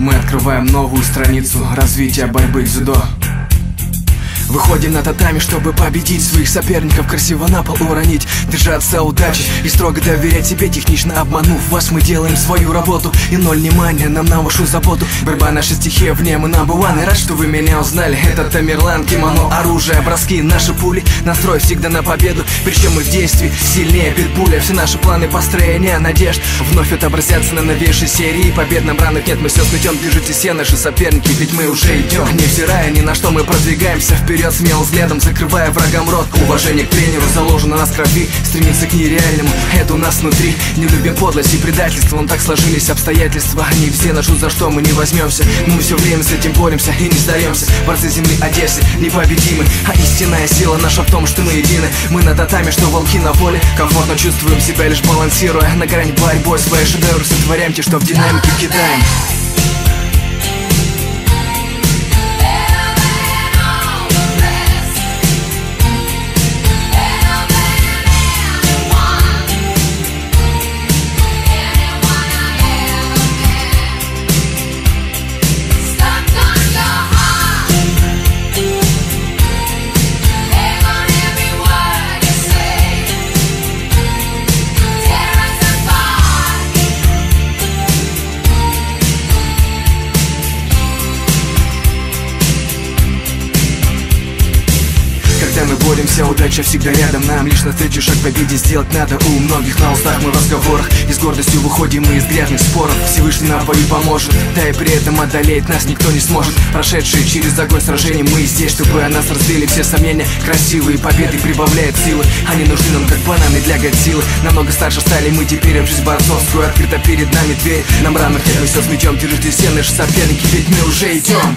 Мы открываем новую страницу развития борьбы дзюдо. Выходим на татами, чтобы победить своих соперников, красиво на пол уронить, держаться удачи и строго доверять себе, технично обманув вас. Мы делаем свою работу и ноль внимания нам на вашу заботу. Борьба наша стихия, в ней мы number one. И рад, что вы меня узнали, это Тамерлан, кимоно, оружие, броски, наши пули. Настрой всегда на победу, причем мы в действии сильнее питбуля. Все наши планы построения надежд вновь отобразятся на новейшей серии. Побед нам ранок нет, мы все сметем, держите все наши соперники, ведь мы уже идем. Невзирая ни на что, мы продвигаемся вперед смелым взглядом, закрывая врагам рот. Уважение к тренеру заложено на нас крови, стремиться к нереальному, это у нас внутри. Не любим подлость и предательство, но так сложились обстоятельства. Они все нашут, за что мы не возьмемся, но мы все время с этим боремся и не сдаемся. Борцы земли Одессы непобедимы, а истинная сила наша в том, что мы едины. Мы на татами, что волки на воле, комфортно чувствуем себя, лишь балансируя на грани борьбой. Свои шедевры сотворяем, те, что в динамике кидаем. Когда мы боремся, удача всегда рядом. Нам лишь навстречу шаг к победе сделать надо. У многих на устах мы в разговорах, и с гордостью выходим мы из грязных споров. Всевышний нам в бою поможет, да и при этом одолеть нас никто не сможет. Прошедшие через огонь сражений, мы здесь, чтобы о нас разбили все сомнения. Красивые победы прибавляют силы, они нужны нам как бананы для Годзиллы. Намного старше стали мы теперь, в жизнь борцовскую открыта перед нами дверь. Нам ранок нет, мы все сметем, держите все наши соперники, ведь мы уже идем.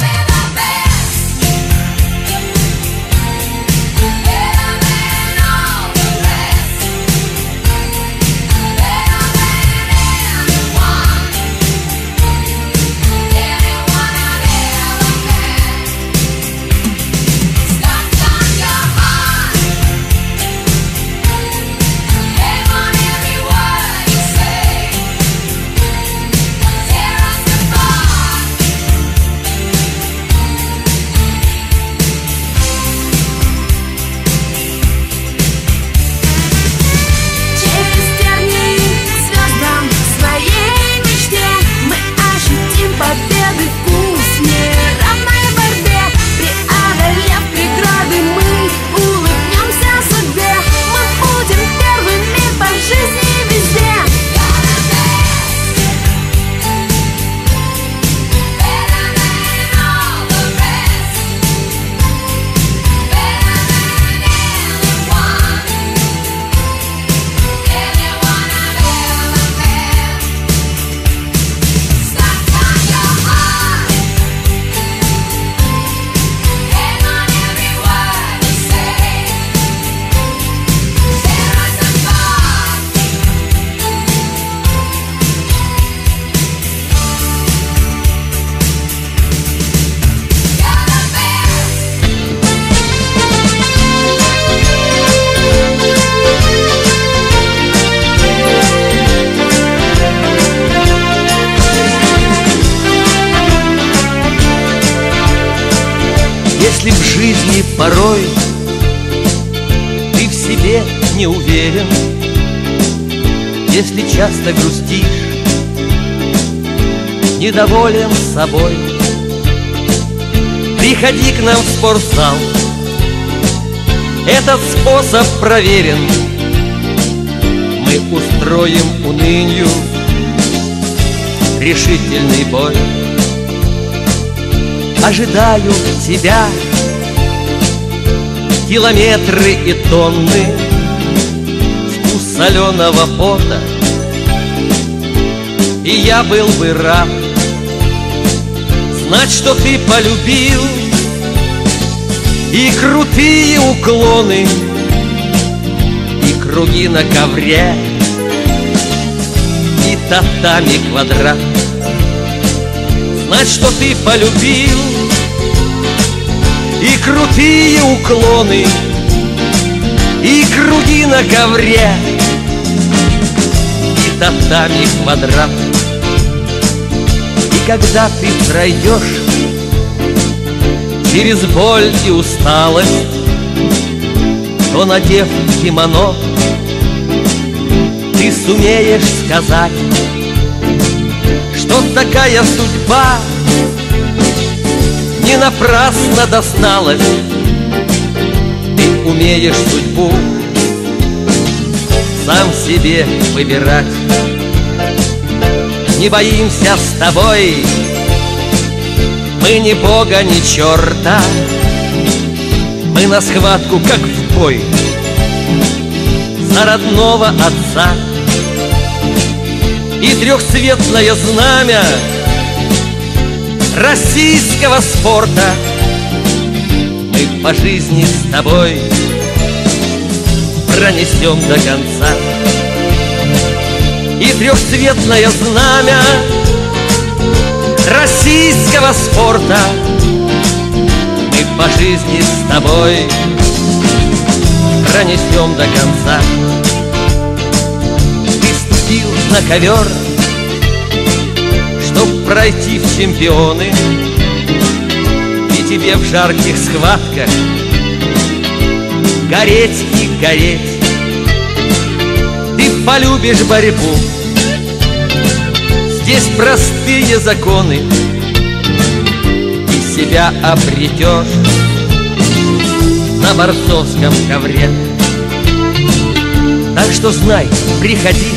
Если в жизни порой ты в себе не уверен, если часто грустишь, недоволен собой, приходи к нам в спортзал. Этот способ проверен. Мы устроим унынию решительный бой. Ожидаю тебя километры и тонны, вкус соленого пота, и я был бы рад знать, что ты полюбил и крутые уклоны, и круги на ковре, и татами квадрат. Знать, что ты полюбил и крутые уклоны, и круги на ковре, и татами квадрат. И когда ты пройдешь через боль и усталость, то, надев кимоно, ты сумеешь сказать, что такая судьба не напрасно досталась. Ты умеешь судьбу сам себе выбирать. Не боимся с тобой мы ни бога, ни черта. Мы на схватку, как в бой, за родного отца. И трехцветное знамя российского спорта мы по жизни с тобой пронесем до конца. И трехцветное знамя российского спорта мы по жизни с тобой пронесем до конца. Ты ступил на ковер, чтоб пройти в чемпионы, и тебе в жарких схватках гореть и гореть. Ты полюбишь борьбу, здесь простые законы, и себя обретешь на борцовском ковре. Так что знай, приходи,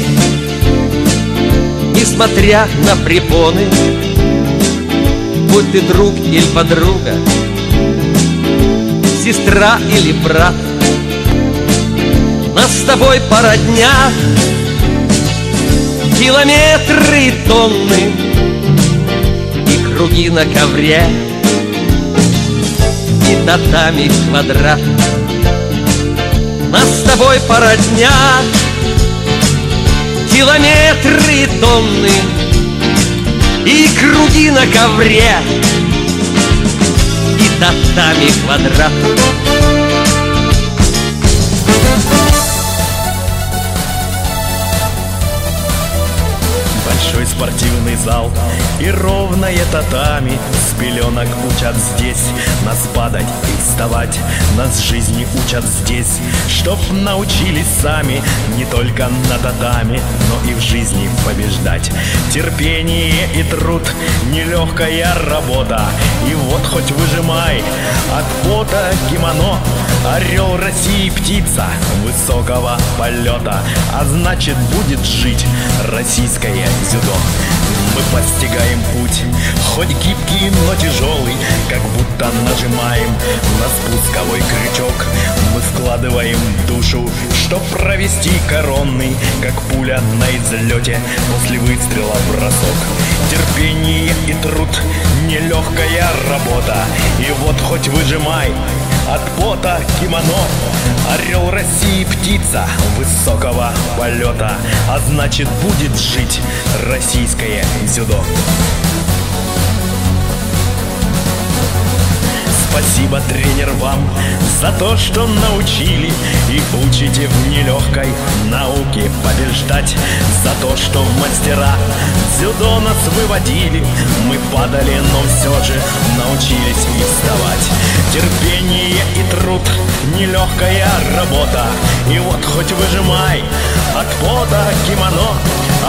несмотря на препоны, будь ты друг или подруга, сестра или брат. Нас с тобой породня, километры и тонны, и круги на ковре, и татами квадрат. Нас с тобой породня, километры и тонны, и круги на ковре, и татами квадрат. Большой спортивный зал и ровное татами, с пеленок учат здесь нас падать и вставать. Нас жизни учат здесь, чтоб научились сами не только на татами, но и в жизни побеждать. Терпение и труд, нелегкая работа, и вот хоть выжимай от пота кимоно. Орел России птица высокого полета, а значит будет жить российское дзюдо. Мы постигаем путь, хоть гибкий, но тяжелый, как будто нажимаем на спусковой крючок. Мы вкладываем душу, чтоб провести коронный, как пуля на излете после выстрела бросок. Терпение и труд, нелегкая работа, и вот хоть выжимай от пота кимоно. Орел России птица высокого полета, а значит будет жить российское дзюдо. Спасибо, тренер, вам за то, что научили и учите в нелегкой науке побеждать. За то, что в мастера дзюдо нас выводили. Мы падали, но все же научились и вставать. Терпение и труд, нелегкая работа, и вот хоть выжимай от пота кимоно.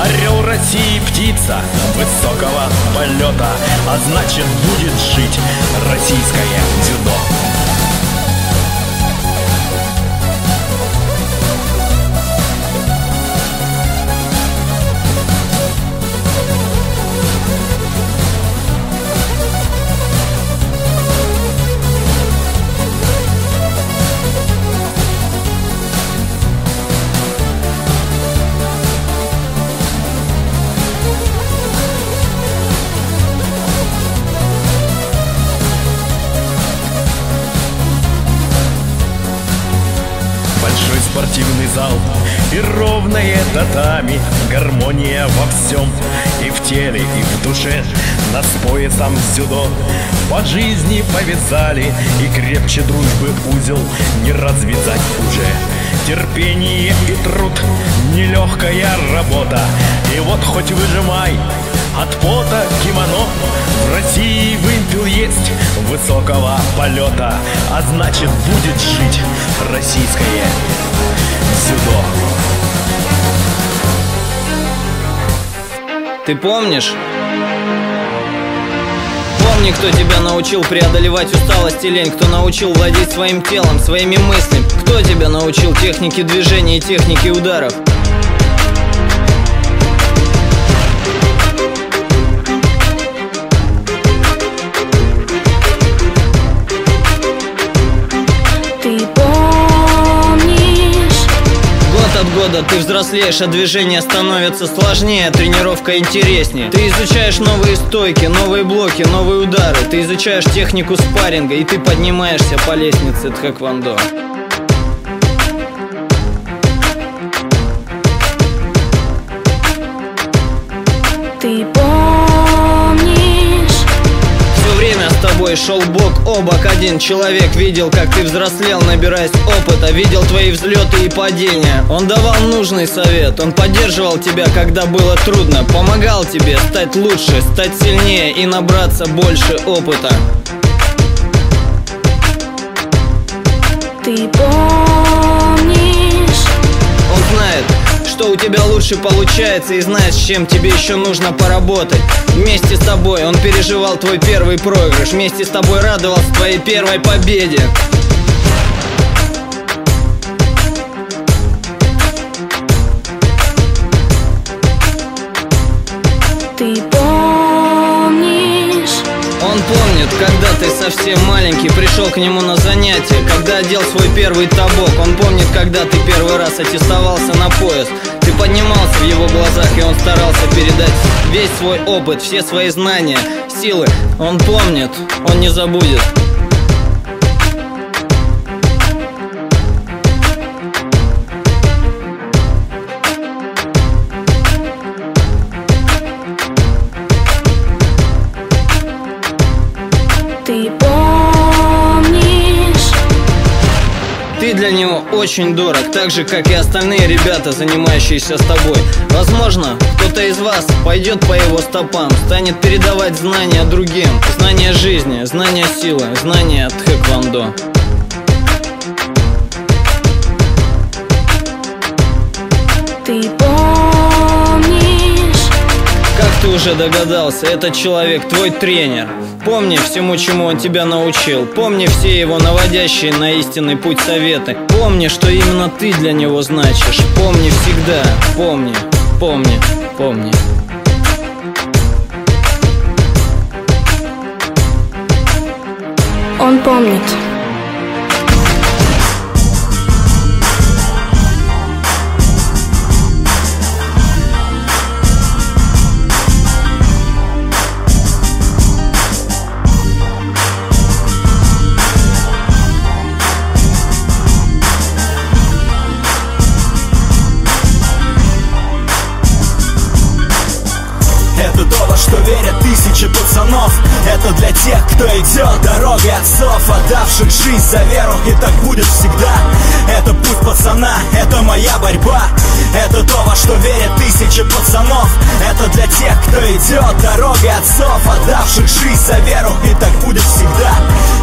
Орел России птица высокого полета, а значит будет жить российское дзюдо. Спортивный зал и ровное татами, гармония во всем, и в теле, и в душе. Нас с поясом дзюдо по жизни повязали, и крепче дружбы узел не развязать уже. Терпение и труд, нелегкая работа, и И вот хоть выжимай от пота кимоно, в России вымпел есть высокого полета, а значит будет жить российское дзюдо. Ты помнишь? Помни, кто тебя научил преодолевать усталость и лень, кто научил владеть своим телом, своими мыслями, кто тебя научил технике движения и технике ударов. От года ты взрослеешь, а движения становятся сложнее, тренировка интереснее. Ты изучаешь новые стойки, новые блоки, новые удары. Ты изучаешь технику спарринга, и ты поднимаешься по лестнице тхэквондо. Ты помнишь? Все время с тобой шел бок о бок один человек. Видел, как ты взрослел, набираясь опыта. Видел твои взлеты и падения. Он давал нужный совет, он поддерживал тебя, когда было трудно. Помогал тебе стать лучше, стать сильнее и набраться больше опыта. Ты помнишь? Он знает, что у тебя лучше получается, и знает, с чем тебе еще нужно поработать. Вместе с тобой он переживал твой первый проигрыш, вместе с тобой радовался твоей первой победе. Ты помнишь? Он помнит, когда ты совсем маленький пришел к нему на занятия, когда одел свой первый табок. Он помнит, когда ты первый раз аттестовался на пояс. Ты поднимался в его глазах, и он старался передать весь свой опыт, все свои знания, силы. Он помнит, он не забудет. Ты помнишь? Ты для него очень дорог, так же, как и остальные ребята, занимающиеся с тобой. Возможно, кто-то из вас пойдет по его стопам, станет передавать знания другим. Знания жизни, знания силы, знания тхэквондо. Ты помнишь? Как ты уже догадался, этот человек твой тренер. Помни всему, чему он тебя научил. Помни все его наводящие на истинный путь советы. Помни, что именно ты для него значишь. Помни всегда, помни, помни, помни. Он помнит. Это то, во что верят тысячи пацанов. Это для тех, кто идет дорогой отцов, отдавших жизнь за веру, и так будет всегда. Это путь пацана, это моя борьба. Это то, во что верят тысячи пацанов. Это для тех, кто идет дорогой отцов, отдавших жизнь за веру, и так будет всегда.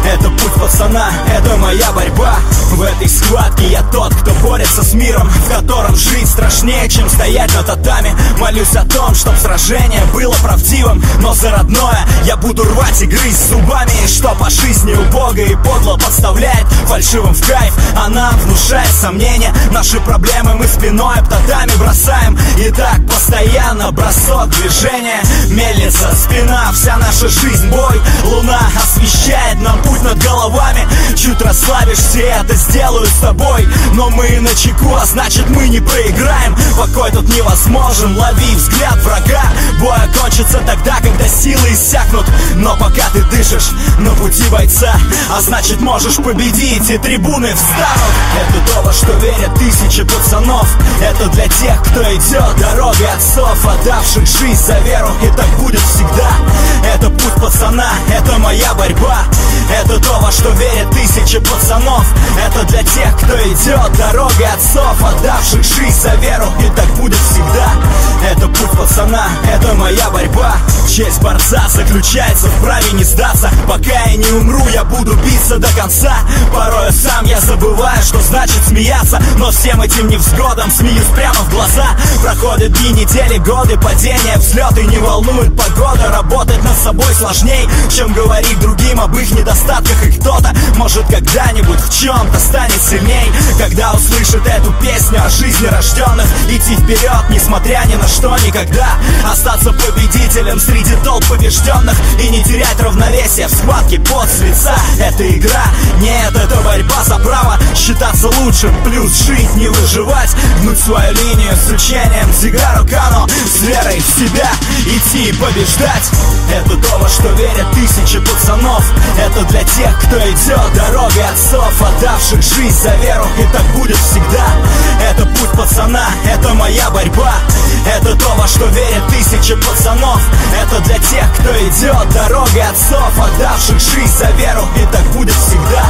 Это путь пацана, это моя борьба. В этой схватке я тот, кто борется с миром, в котором жить страшнее, чем стоять на татами. Молюсь о том, чтоб сражение было правдивым, но за родное я буду рвать и грызть зубами. И что по жизни убого и подло подставляет фальшивым в кайф, она внушает сомнения. Наши проблемы мы спиной об татами бросаем, и так постоянно бросок движения. Мельница, спина, вся наша жизнь бой. Луна освещает нам путь над головами. Чуть расслабишься, это сделаю с тобой. Но мы начеку, а значит мы не проиграем. Покой тут невозможен, лови взгляд врага. Бой окончится тогда, когда силы иссякнут. Но пока ты дышишь на пути бойца, а значит можешь победить, и трибуны встанут. Это то, во что верят тысячи пацанов. Это для тех, кто идет дорогой отцов, отдавших жизнь за веру, и так будет всегда. Это путь пацана, это моя борьба. Это то, во что верят тысячи пацанов. Это для тех, кто идет дорогой отцов, отдавших жизнь за веру, и так будет всегда. Это путь пацана. пацана, это моя борьба. Честь борца заключается в праве не сдаться. Пока я не умру, я буду биться до конца. Порой сам я забываю, что значит смеяться, но всем этим невзгодам смеюсь прямо в глаза. Проходят дни, недели, годы, падения, взлеты. Не волнует погода, работать над собой сложней, чем говорить другим об их недостатках. И кто-то, может, когда-нибудь в чем-то станет сильней, когда услышит эту песню о жизни рожденных. Идти вперед, несмотря ни на что, никогда. Остаться победителем среди толп побежденных и не терять равновесие в схватке пот с лица. Это игра, нет, это борьба за право считаться лучшим, плюс жить, не выживать, гнуть свою линию с учением Дзигару Кану, с верой в себя идти и побеждать. Это то, во что верят тысячи пацанов. Это для тех, кто идет дорогой отцов, отдавших жизнь за веру, и так будет всегда. Это путь пацана, это моя борьба. Это то, во что верят тысячи пацанов. Это для тех, кто идет дорогой отцов, отдавших жизнь за веру, и так будет всегда.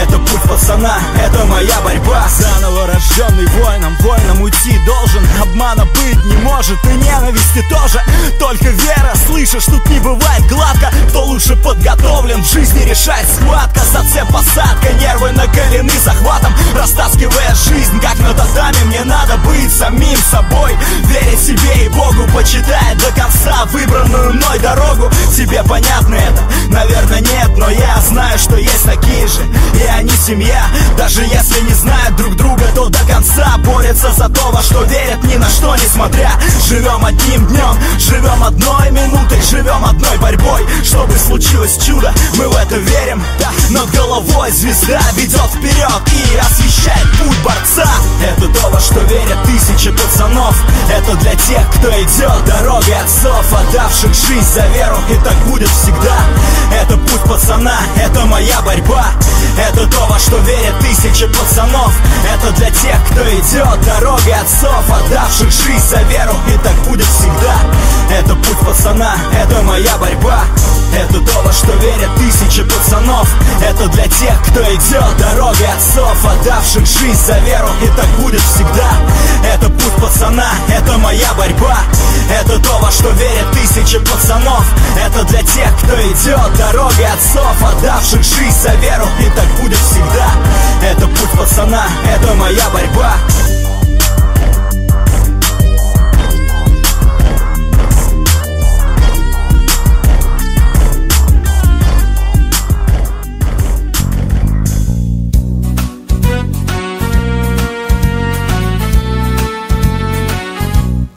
Это путь пацана, это моя борьба. Заново рожденный воином, воином уйти должен. Обмана быть не может, и ненависти тоже. Только вера, слышишь, тут не бывает гладко. Кто лучше подготовлен в жизни, решает схватка. Зацеп, посадка, нервы накалены захватом. Растаскивая жизнь, как на татами, мне надо быть самим собой. Верить себе и Богу, почитая до конца выбранную мной дорогу. Тебе понятно это? Наверное, нет, но я знаю, что есть такие же, и они семья. Даже если не знают друг друга, то до конца борются за то, во что верят, ни на что не смотря. Живем одним днем, живем одной минутой, живем одной борьбой. Чтобы случилось чудо, мы в это верим. Над головой звезда ведет вперед и освещает путь борца. Это то, во что верят тысячи пацанов. Это для тех, кто идет дорогой отцов, отдавших жизнь за веру, и так будет всегда. Это путь пацана, это моя борьба. Это то, во что верят тысячи пацанов. Это для тех, кто идет дорогой отцов, отдавших жизнь за веру, и так будет всегда. Это путь пацана, это моя борьба. Это то, во что верят тысячи пацанов. Это для тех, кто идет дорогой отцов, отдавших жизнь за веру, и так будет всегда. Это путь пацана, это моя борьба. Это то, во что верят тысячи пацанов. Это для тех, кто идет дорогой отцов, отдавших жизнь за веру, и так будет всегда. Это путь пацана, это моя борьба.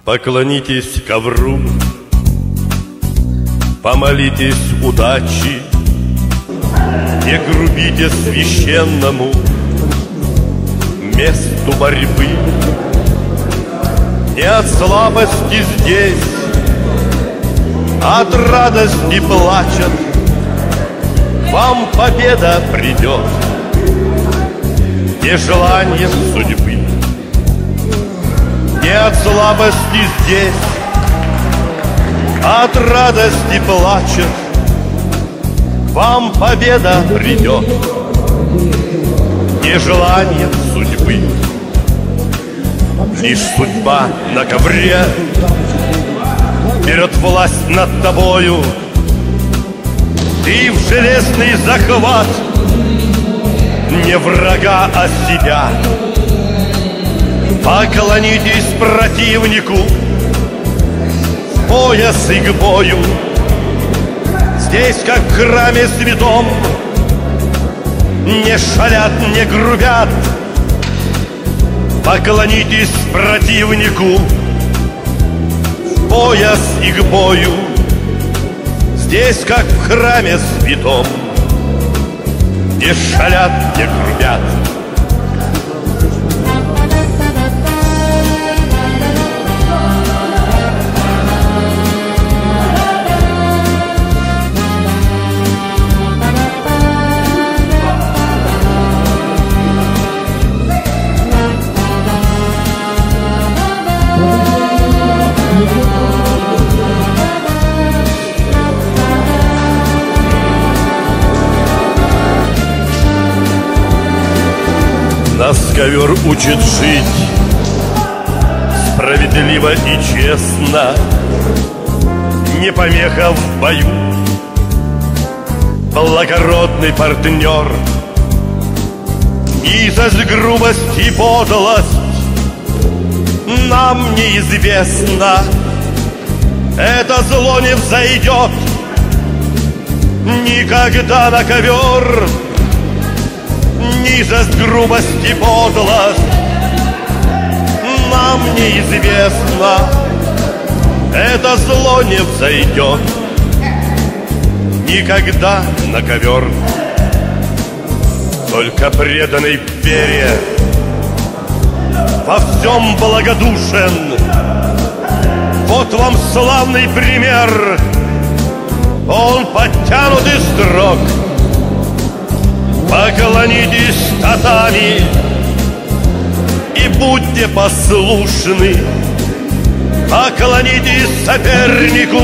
Поклонитесь ковру, помолитесь удачи, не грубите священному месту борьбы. Не от слабости здесь, от радости плачет, вам победа придет не желанием судьбы. Не от слабости здесь, от радости плачет, вам победа придет не желанием судьбы. Лишь судьба на ковре берет власть над тобою. Ты в железный захват не врага, а себя. Поклонитесь противнику в пояс и к бою. Здесь, как в храме святом, не шалят, не грубят. Поклонитесь противнику в пояс и к бою. Здесь, как в храме святом, не шалят, не грубят. Нас ковер учит жить справедливо и честно. не помеха в бою, благородный партнер. Низость, грубость и подлость нам неизвестно. Это зло не взойдет никогда на ковер. Низость, грубость и подлость нам неизвестно. Это зло не взойдет никогда на ковер. Только преданный вере во всем благодушен. Вот вам славный пример. Он подтянут из строк. Поклонитесь татами и будьте послушны. Поклонитесь сопернику,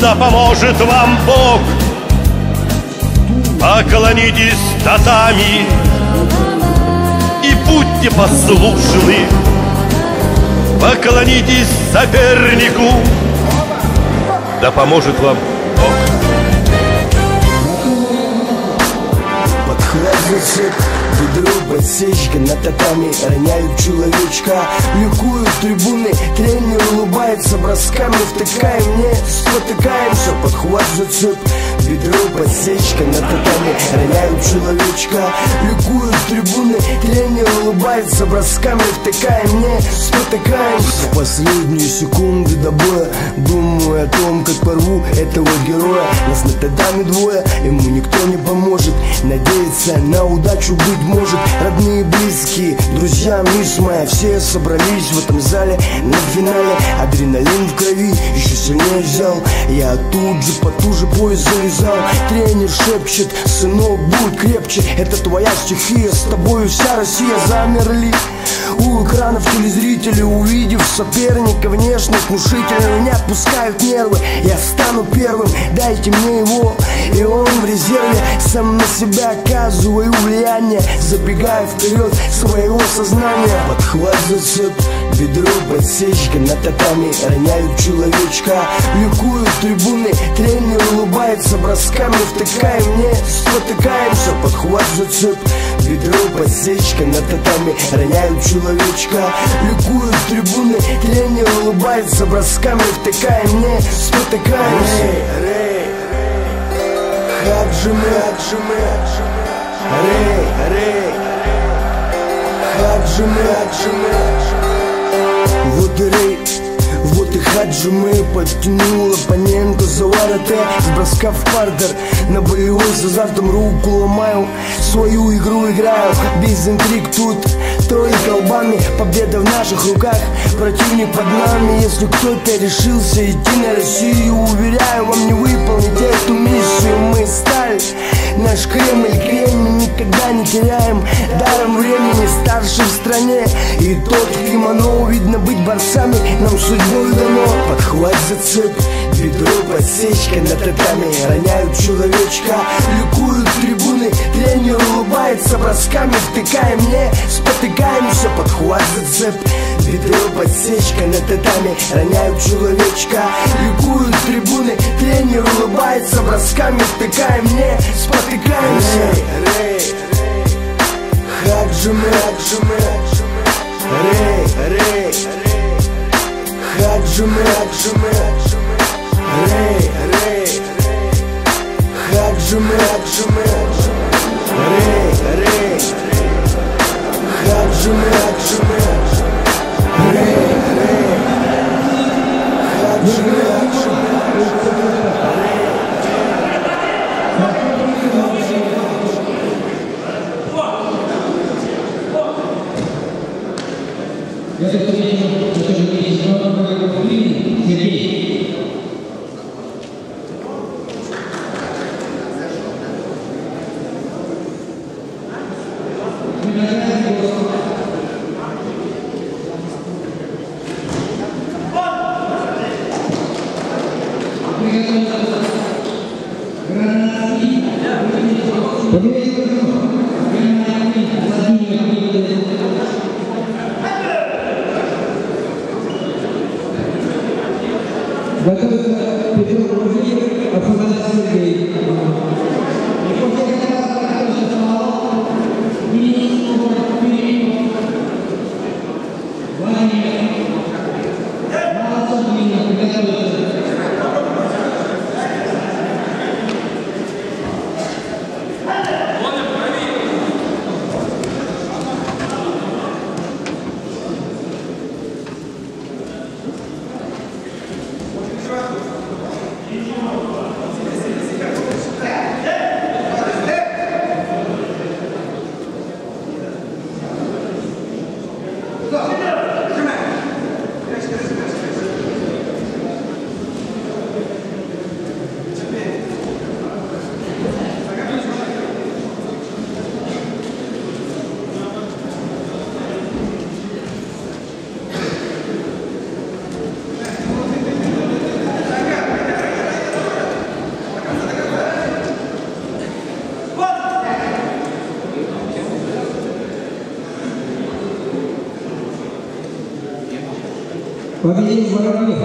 да поможет вам Бог. Поклонитесь татами и будьте послушны. Поклонитесь сопернику, да поможет вам Бог. Подхват зацеп, бедро подсечка, на татами роняют человечка. Ликуют трибуны, тренер улыбается, бросками втыкаем, не спотыкаемся. Подхват зацеп, бедро подсечка, на татами роняют человечка. Ликуют трибуны, тренер улыбается, бросками втыкаем, не спотыкаемся. В последнюю секунду до боя думаю о том, как порву этого героя. Нас на татами двое, ему никто не поможет. Надеяться на удачу быть может. Родные, близкие, друзья, мисс моя, все собрались в этом зале на финале. Адреналин в крови еще сильнее взял. Я тут же потуже пояс завязал. Тренер шепчет: сынок, будь крепче, это твоя стихия, с тобою вся Россия. Замерли у экранов телезрители, увидев соперника, внешность внушительную, не отпускают нервы. Я стану первым, дайте мне его, и он в резерве. Сам на себя оказываю влияние, забегая вперед своего сознания. Подхват зацеп, бедро подсечка, на татами роняют человечка. Ликуют трибуны, тренер улыбается, бросками втыкаем, не спотыкаемся. Подхват зацеп, бедро подсечка, на татами роняют человечка. Ликуют трибуны, тренер улыбается, бросками втыкаем, не спотыкаемся. Хаджимы, рей, хаджимы, вот и рей, вот и хаджимы. Подтянул оппонента за вороте, с броска в партер, на боевой с азартом руку ломаю. Свою игру играю, без интриг тут, только лбами. Победа в наших руках, противник под нами. Если кто-то решился идти на Россию, уверяю, вам не выполнить эту миссию. Мы сталь, наш Кремль, Кремль никогда не теряем. Даром времени старший в стране, и тот в кимоно, видно, быть борцами нам судьбой дано. Подхват зацеп, бедро подсечка, на татами роняют человечка. Ликуют трибуны, тренер улыбается, бросками втыкаем, не спотыкаемся. Подхват зацеп, бедро подсечка, на татами роняют человечка. Ликуют трибуны, тренер улыбается, бросками втыкаем, не спотыкаемся. Хаджимы, рей, хаджимы, рей, хаджимы, рей, хаджимы, рей, Готовится Петр Кузьмин, оппонент Сергей. Победитель Воробьев.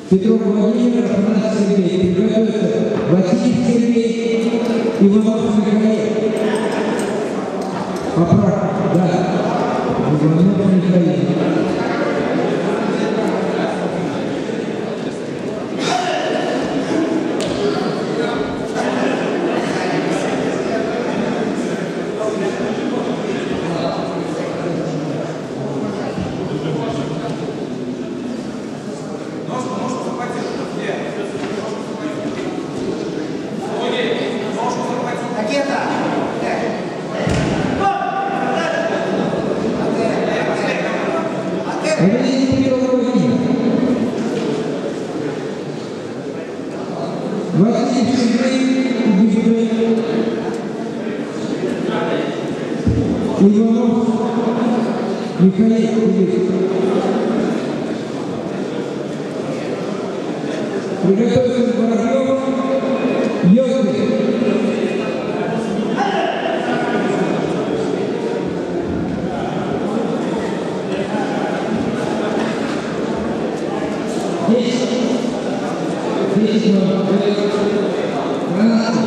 Петров Владимир, оппонент Сергей. Приготовится Васильев Сергей, Иванов Михаил. Поправка, да. Иванов Михаил. Иванов Михаил. Приготовился Воробьев, Йосиф. Здесь гранаты.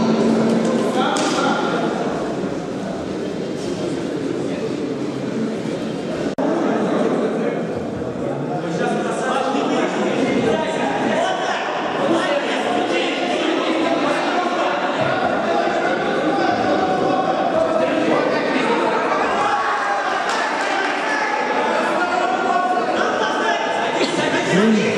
Thank you.